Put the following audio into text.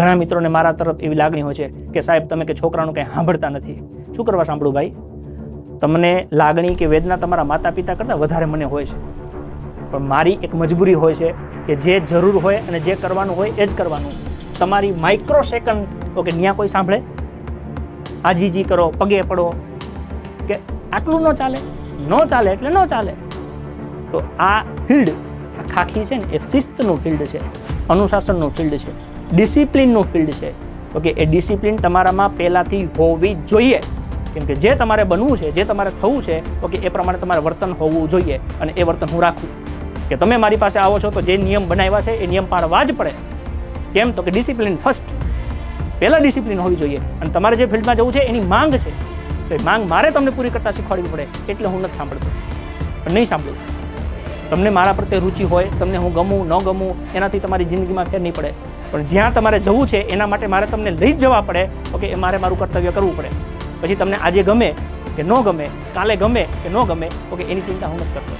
ઘણા મિત્રોને મારા તરફ એવી લાગણી હોય છે કે સાહેબ તમે કે છોકરાનું કંઈ સાંભળતા નથી. શું કરવા સાંભળું ભાઈ? તમને લાગણી કે વેદના તમારા માતા પિતા કરતાં વધારે મને હોય છે, પણ મારી એક મજબૂરી હોય છે કે જે જરૂર હોય અને જે કરવાનું હોય એ જ કરવાનું. તમારી માઇક્રો સેકન્ડ ઓકે ત્યાં કોઈ સાંભળે? આજીજી કરો, પગે પડો કે આટલું ન ચાલે? ન ચાલે એટલે ન ચાલે. તો આ ફિલ્ડ, આ ખાખી છે ને એ શિસ્તનું ફિલ્ડ છે, અનુશાસનનું ફિલ્ડ છે, ડિસિપ્લિનનું ફિલ્ડ છે. ઓકે, એ ડિસિપ્લિન તમારામાં પહેલાંથી હોવી જોઈએ. કેમ કે જે તમારે બનવું છે, જે તમારે થવું છે, ઓકે, એ પ્રમાણે તમારે વર્તન હોવું જોઈએ અને એ વર્તન હું રાખું કે તમે મારી પાસે આવો છો તો જે નિયમ બનાવ્યા છે એ નિયમ પાળવા જ પડે. કેમ? તો કે ડિસિપ્લિન ફર્સ્ટ, પહેલાં ડિસિપ્લિન હોવી જોઈએ. અને તમારે જે ફિલ્ડમાં જવું છે એની માંગ છે, તો એ માંગ મારે તમને પૂરી કરતાં શીખવાડવી પડે. એટલે હું નથી સાંભળતો, પણ નહીં સાંભળું. તમને મારા પ્રત્યે રુચિ હોય, તમને હું ગમું ન ગમું એનાથી તમારી જિંદગીમાં ફેર નહીં પડે, પણ જ્યાં તમારે જવું છે એના માટે મારે તમને લઈ જ જવા પડે. ઓકે, એ મારે મારું કર્તવ્ય કરવું પડે. પછી તમને આજે ગમે કે ન ગમે, કાલે ગમે કે ન ગમે, ઓકે, એની ચિંતા હું નથી કરતો.